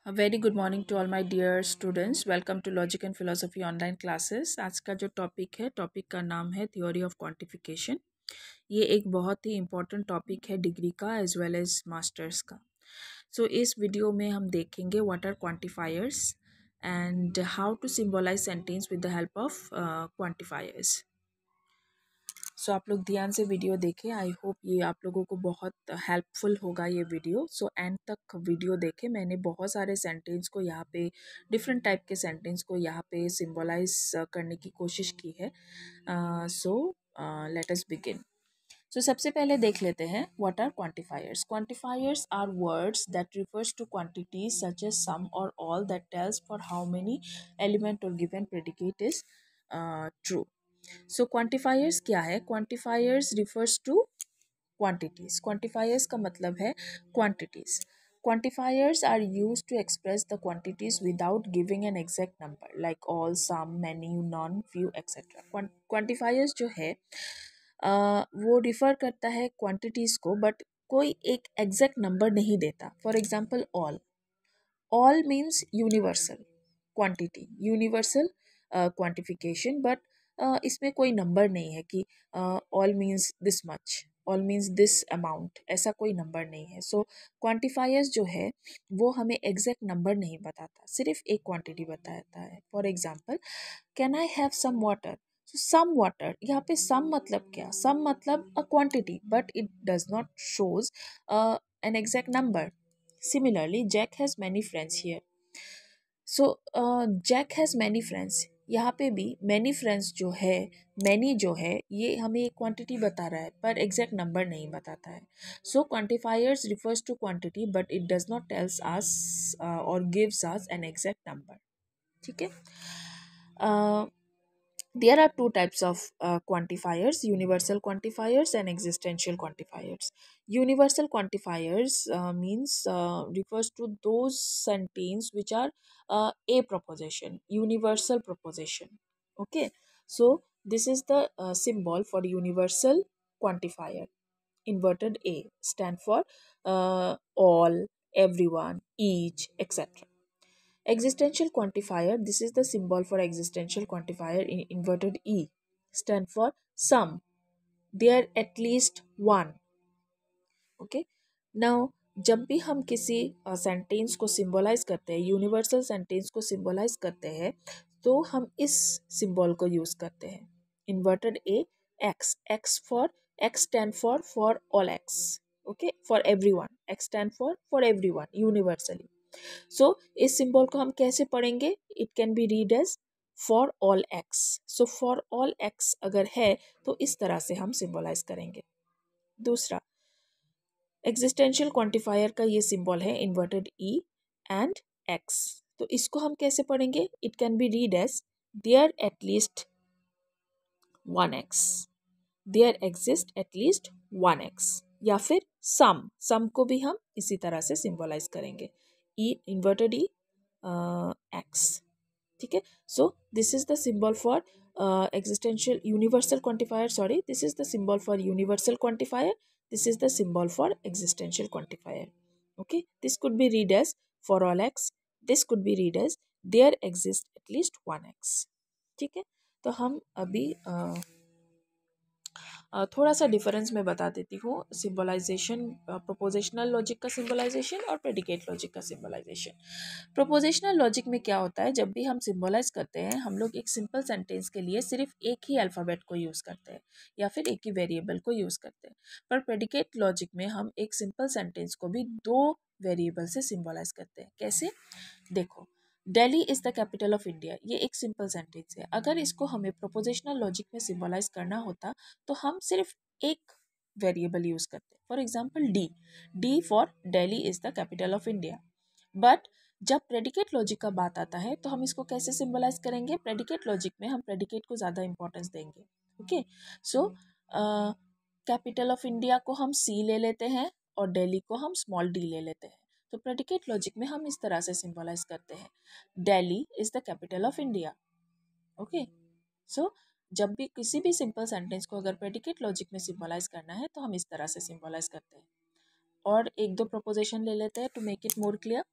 A very good morning to all my dear students. Welcome to Logic and Philosophy online classes. आज का जो topic का नाम है थ्योरी ऑफ क्वांटिफिकेशन। ये एक बहुत ही इम्पॉर्टेंट टॉपिक है डिग्री का एज वेल एज मास्टर्स का। इस वीडियो में हम देखेंगे what are quantifiers and how to symbolize sentence with the help of quantifiers. आप लोग ध्यान से वीडियो देखें। आई होप ये आप लोगों को बहुत हेल्पफुल होगा ये वीडियो। एंड तक वीडियो देखें। मैंने बहुत सारे सेंटेंस को यहाँ पे डिफरेंट टाइप के सेंटेंस को यहाँ पे सिंबलाइज करने की कोशिश की है। Let us begin. सबसे पहले देख लेते हैं what are quantifiers. Quantifiers are words that refers to quantities such as some or all that tells for how many element or given predicate is true. Quantifiers क्या है? Quantifiers refers to quantities. Quantifiers का मतलब है quantities. Quantifiers are used to express the quantities without giving an exact number like all, some, many, none, few etcetera. Quantifiers जो है वो refer करता है क्वांटिटीज को, बट कोई एक एग्जैक्ट नंबर नहीं देता। For example all. All means universal quantity, universal quantification, but इसमें कोई नंबर नहीं है कि all means this much, all means this amount, ऐसा कोई नंबर नहीं है। क्वांटिफायर्स जो है वो हमें एग्जैक्ट नंबर नहीं बताता, सिर्फ एक क्वांटिटी बताता है। For example, can I have some water? Some water, यहाँ पे सम मतलब क्या? सम मतलब a quantity, but it does not shows an exact number. Similarly, Jack has many friends here. Jack has many friends, यहाँ पे भी many friends जो है, मैनी जो है, ये हमें एक क्वांटिटी बता रहा है पर एग्जैक्ट नंबर नहीं बताता है। Quantifiers refers to quantity but it does not tells us or gives us an exact number. ठीक है। There are two types of quantifiers: universal quantifiers and existential quantifiers. Universal quantifiers means refers to those sentences which are a proposition, universal proposition. Okay, so this is the symbol for universal quantifier. Inverted A stand for all, everyone, each, etc. Existential quantifier, this is the symbol for existential quantifier in inverted E, stand for some, there at least one. Okay, now जब भी हम किसी sentence को symbolize करते हैं, universal sentence को symbolize करते हैं, तो हम इस सिंबल को यूज करते हैं। Inverted A, X, X for, X stand for all X. Okay, for everyone, X stand for everyone, universally. इस सिंबल को हम कैसे पढ़ेंगे? It can be read as for all X. For all X अगर है तो इस तरह से हम सिंबलाइज करेंगे। दूसरा, एग्जिस्टेंशियल क्वांटिफायर का ये सिंबल है इन्वर्टेड ई एंड एक्स। तो इसको हम कैसे पढ़ेंगे? It can be read as there at least one X, there exist at least one X, या फिर सम को भी हम इसी तरह से सिंबलाइज करेंगे, ई इन्वर्टेड ई एक्स। ठीक है। This is the symbol for existential universal quantifier, sorry, this is the symbol for universal quantifier, this is the symbol for existential quantifier. Okay, this could be read as for all x, this could be read as there exists at least one x. ठीक है। तो हम अभी थोड़ा सा difference मैं बता देती हूँ। सिंबलाइजेशन, प्रोपोजिशनल लॉजिक का सिंबलाइजेशन और प्रेडिकेट लॉजिक का सिंबलाइजेशन। प्रोपोजिशनल लॉजिक में क्या होता है? जब भी हम सिंबलाइज करते हैं, हम लोग एक सिंपल सेंटेंस के लिए सिर्फ एक ही अल्फ़ाबेट को यूज़ करते हैं या फिर एक ही वेरिएबल को यूज़ करते हैं। पर प्रेडिकेट लॉजिक में हम एक सिंपल सेंटेंस को भी दो वेरिएबल से सिंबलाइज करते हैं। कैसे? देखो, Delhi is the capital of India, ये एक सिंपल सेंटेंस है। अगर इसको हमें प्रोपोजिशनल लॉजिक में सिंबलाइज करना होता तो हम सिर्फ एक वेरिएबल यूज़ करते हैं। For example, D for Delhi is the capital of India. But जब प्रेडिकेट लॉजिक का बात आता है तो हम इसको कैसे सिंबलाइज करेंगे? प्रेडिकेट लॉजिक में हम प्रेडिकेट को ज़्यादा इंपॉर्टेंस देंगे। ओके, कैपिटल ऑफ इंडिया को हम सी ले लेते हैं और दिल्ली को हम स्मॉल डी ले लेते हैं। तो प्रेडिकेट लॉजिक में हम इस तरह से सिंबलाइज करते हैं, Delhi is the capital of India. Okay, जब भी किसी भी सिंपल सेंटेंस को अगर प्रेडिकेट लॉजिक में सिंबलाइज करना है तो हम इस तरह से सिंबलाइज करते हैं। और एक दो प्रोपोजिशन ले लेते हैं to make it more clear.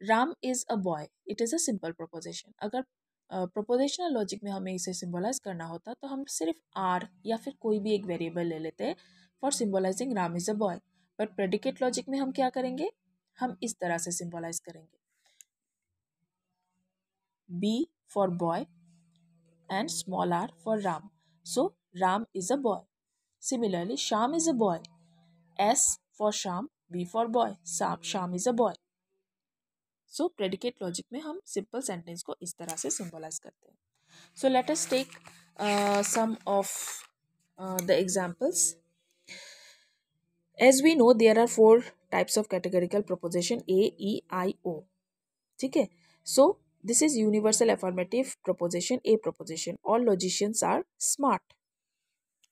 Ram is a boy, it is a simple proposition. अगर प्रोपोजिशनल लॉजिक में हमें इसे सिंबलाइज करना होता तो हम सिर्फ आर या फिर कोई भी एक वेरिएबल ले लेते for symbolising Ram is a boy. But predicate logic में हम क्या करेंगे, हम इस तरह से सिंबलाइज करेंगे, B for boy and small r for Ram. So Ram is a boy. Similarly, Sham is a boy. S for Sham, B for boy. Sham is a boy. So predicate logic में हम simple sentence को इस तरह से symbolize करते हैं. So let us take some of the examples. As we know, there are four types of categorical proposition A, E, I, O. ठीक है. So this is universal affirmative proposition, A proposition. All logicians are smart.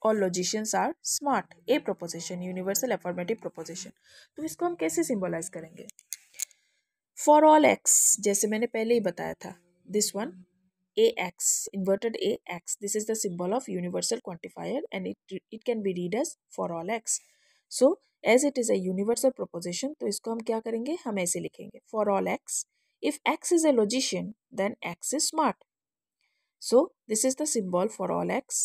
All logicians are smart. A proposition, universal affirmative proposition. तो इसको हम कैसे symbolize करेंगे? For all x, जैसे मैंने पहले ही बताया था, this one ax, inverted ax, this is the symbol of universal quantifier and it can be read as for all x. So as it is a universal proposition, तो इसको हम क्या करेंगे, हम ऐसे लिखेंगे for all x, if x is a logician then x is smart. So this is the symbol for all x.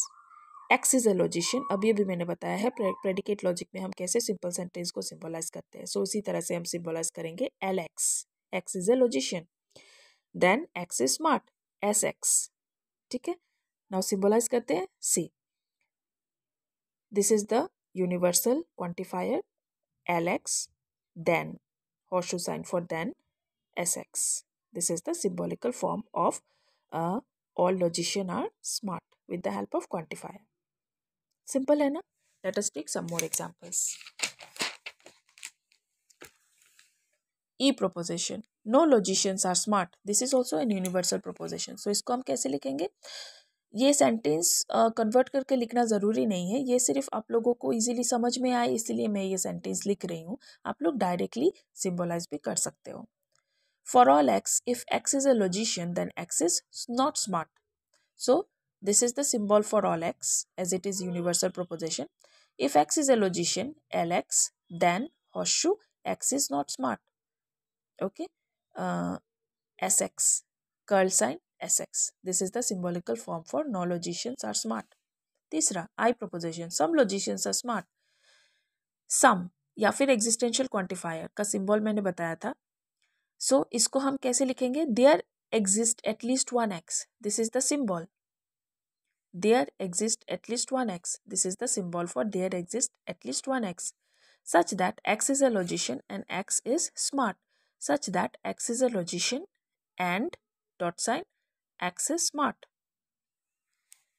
X is a logician, अभी अभी मैंने बताया है प्रेडिकेट लॉजिक में हम कैसे सिंपल सेंटेंस को सिंबलाइज करते हैं. सो उसी तरह से हम सिंबलाइज करेंगे L X, X is a logician, then X is smart, S X. ठीक है, नाउ सिंबलाइज करते हैं see. This is the universal quantifier L X, then horseshoe sign for then sx. This is the symbolical form of all logician are smart with the help of quantifier. Simple है ना? Let us take some more examples. E proposition. No logicians are smart. This is also an universal proposition. So इसको हम कैसे लिखेंगे? ये sentence convert करके लिखना ज़रूरी नहीं है, ये सिर्फ आप लोगों को इजीली समझ में आए इसलिए मैं ये सेंटेंस लिख रही हूँ. आप लोग डायरेक्टली सिंबलाइज भी कर सकते हो. For all X, if X is a logician then X is not smart. So this is the symbol for all x as it is universal proposition. If x is a logician, Lx, then horseshoe, x is not smart. Okay. Sx, curl sign Sx. This is the symbolical form for no logicians are smart. तीसरा I proposition. Some logicians are smart. Some या फिर existential quantifier का symbol मैंने बताया था. So इसको हम कैसे लिखेंगे? There exists at least one x. This is the symbol. There exists at least one x. This is the symbol for there exists at least one x. Such that x is a logician and x is smart. Such that x is a logician and dot sign x is smart.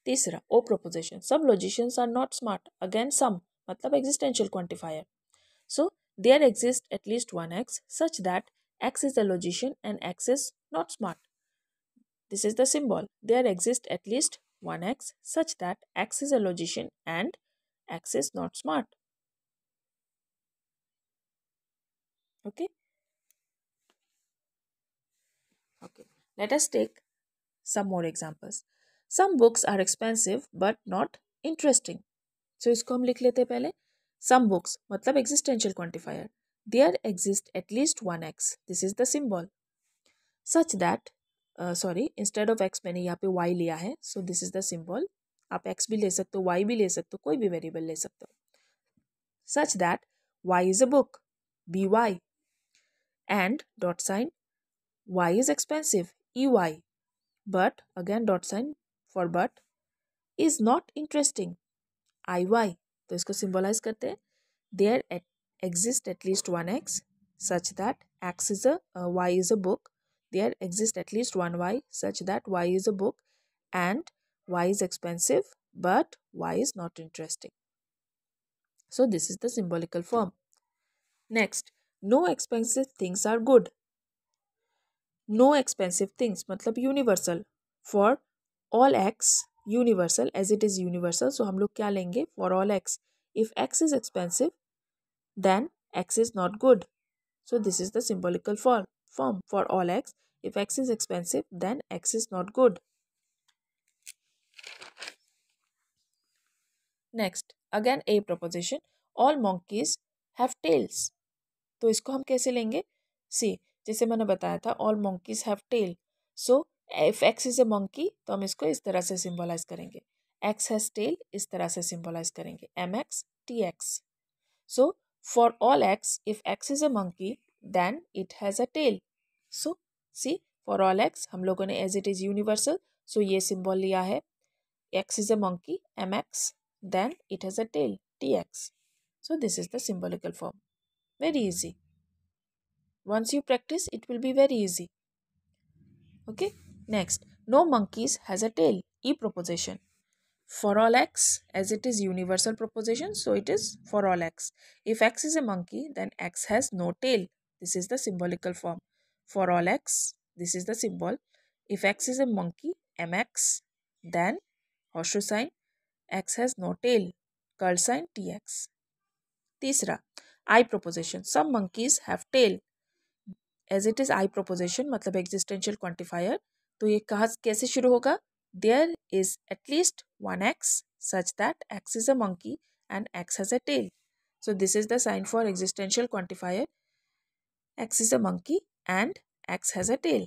तीसरा O proposition. Some logicians are not smart. Again some मतलब existential quantifier. So there exists at least one x such that x is a logician and x is not smart. This is the symbol. There exists at least one x such that x is a logician and x is not smart. Okay. Okay. Let us take some more examples. Some books are expensive but not interesting. So इसको हम लिख लेते हैं पहले. Some books मतलब existential quantifier. There exists at least one x. This is the symbol. Such that instead of x मैंने यहाँ पे y लिया है. So this is the symbol. आप x भी ले सकते हो, y भी ले सकते हो, कोई भी वेरिएबल ले सकते हो. Such that y is a book, by, and dot sign y is expensive, ey, but again dot sign for but is not interesting, iy. तो इसको सिंबलाइज करते हैं. There exists at least one x such that x is a y is a book. There exists at least one y such that y is a book and y is expensive but y is not interesting. So this is the symbolical form. Next, no expensive things are good. No expensive things मतलब universal. For all x, universal as it is universal. So हम लोग क्या लेंगे? For all x, if x is expensive, then x is not good. So this is the symbolical form for all x. If x is expensive, then x is not good. Next, again a proposition. All monkeys have tails. तो इसको हम कैसे लेंगे? See, जैसे मैंने बताया था all monkeys have tail, so if X is a monkey तो हम इसको इस तरह से सिंबलाइज करेंगे, एक्स हैज टेल इस तरह से सिंबलाइज करेंगे, M X T X. So for all x, if x is a monkey, then it has a tail. So see, for all x हम लोगों ने as it is universal, so ये symbol लिया है, x is a monkey, mx, then it has a tail, tx. So this is the symbolical form. Very easy. Once you practice, it will be very easy. Okay. Next, no monkeys has a tail. E proposition. For all x, as it is universal proposition, so it is for all x. If x is a monkey, then x has no tail. This is the symbolical form. For all x, this is the symbol. If x is a monkey, mx, then horseshoe sign, x has no tail, curl sign tx. तीसरा, I proposition. Some monkeys have tail. As it is I proposition, मतलब existential quantifier, तो ये कहाँ कैसे शुरू होगा? There is at least one x such that x is a monkey and x has a tail. So this is the sign for existential quantifier. X is a monkey and x has a tail.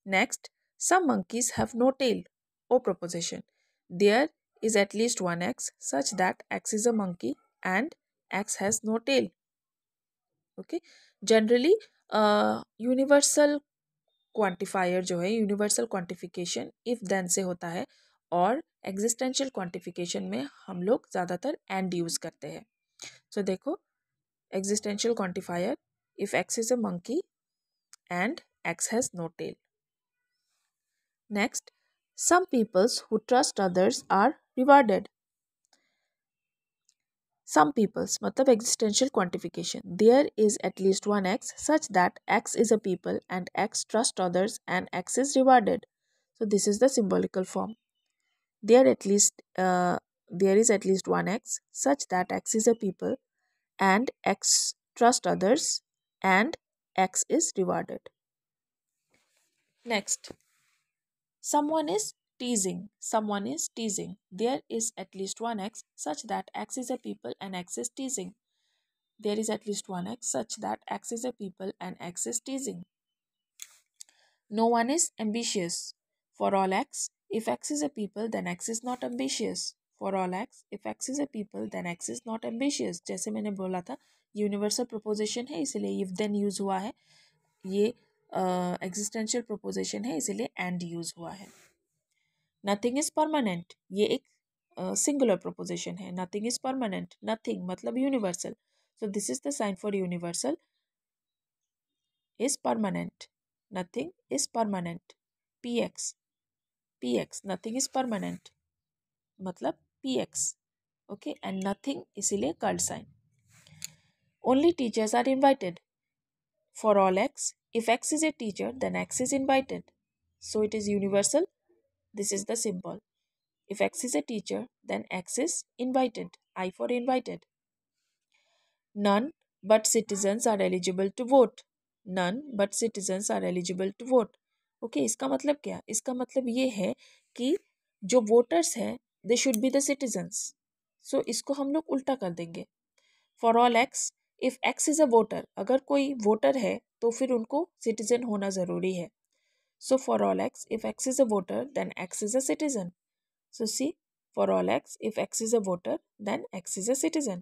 Next, some monkeys have no tail. O proposition. There is at least one x such that x is a monkey and x has no tail. Okay. Generally, universal quantifier जो है, universal quantification if then से होता है, और existential quantification में हम लोग ज़्यादातर एंड यूज़ करते हैं. सो देखो, existential quantifier, if X is a monkey and X has no tail. Next, some peoples who trust others are rewarded. Some peoples मतलब existential quantification. There is at least one x such that x is a people and x trust others and x is rewarded. So this is the symbolical form. There is at least one x such that x is a people and x trust others and x is rewarded. Next, someone is teasing. Someone is teasing. There is at least one x such that x is a people and x is teasing. There is at least one x such that x is a people and x is teasing. No one is ambitious. For all x, if x is a people, then x is not ambitious. For all x, if x is a people, then x is not ambitious. जैसे मैंने बोला था, universal proposition है इसलिए if then use हुआ है. ये existential proposition है इसलिए एंड यूज हुआ है. नथिंग इज परमानेंट, ये एक सिंगुलर प्रोपोजिशन है. नथिंग इज परमानेंट, नथिंग मतलब universal. So this is the sign for universal is permanent. Nothing is permanent. Px. Px. Nothing is permanent. मतलब Px. Okay. And nothing इसीलिए curl sign. Only teachers are invited. For all x, if x is a teacher, then x is invited. So it is universal. This is the symbol. If x is a teacher, then x is invited. I for invited. None but citizens are eligible to vote. None but citizens are eligible to vote. Okay, इसका मतलब क्या? इसका मतलब ये है कि जो voters हैं they should be the citizens. So इसको हम लोग उल्टा कर देंगे. For all X, if X is a voter, अगर कोई वोटर है तो फिर उनको सिटीजन होना ज़रूरी है. So for all X, if X is a voter then X is a citizen. So see, for all X, if X is a voter then X is a citizen.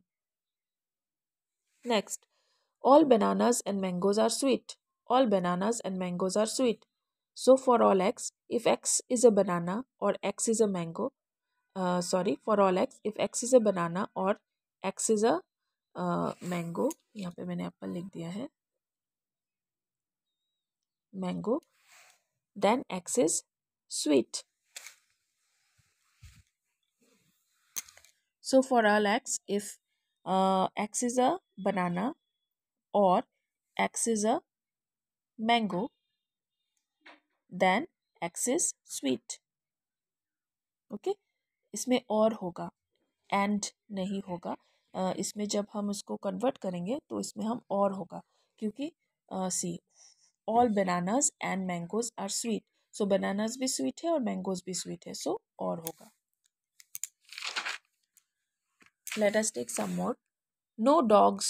Next, all bananas and mangoes are sweet. All bananas and mangoes are sweet. So for all x, if x is a banana or x is a mango, for all x, if x is a banana or x is a mango, यहाँ पे मैंने Apple लिख दिया है, mango, then x is sweet. So for all x, if x is a banana or x is a mango, then x is sweet. Okay. इसमें और होगा, and नहीं होगा. इसमें जब हम उसको कन्वर्ट करेंगे तो इसमें हम और होगा, क्योंकि see, all bananas and mangoes are sweet. So bananas भी स्वीट है और मैंगोज भी स्वीट है, सो और होगा. Let us take some more. No dogs,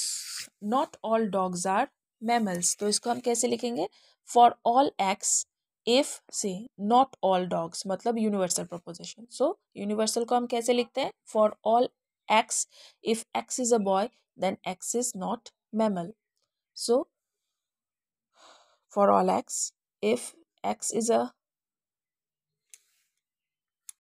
not all dogs are mammals. तो इसको हम कैसे लिखेंगे? For all X if say not all dogs, मतलब यूनिवर्सल प्रोपोजिशन. सो यूनिवर्सल को हम कैसे लिखते हैं? For all X if X is a boy then X is not mammal. So for all x if x is a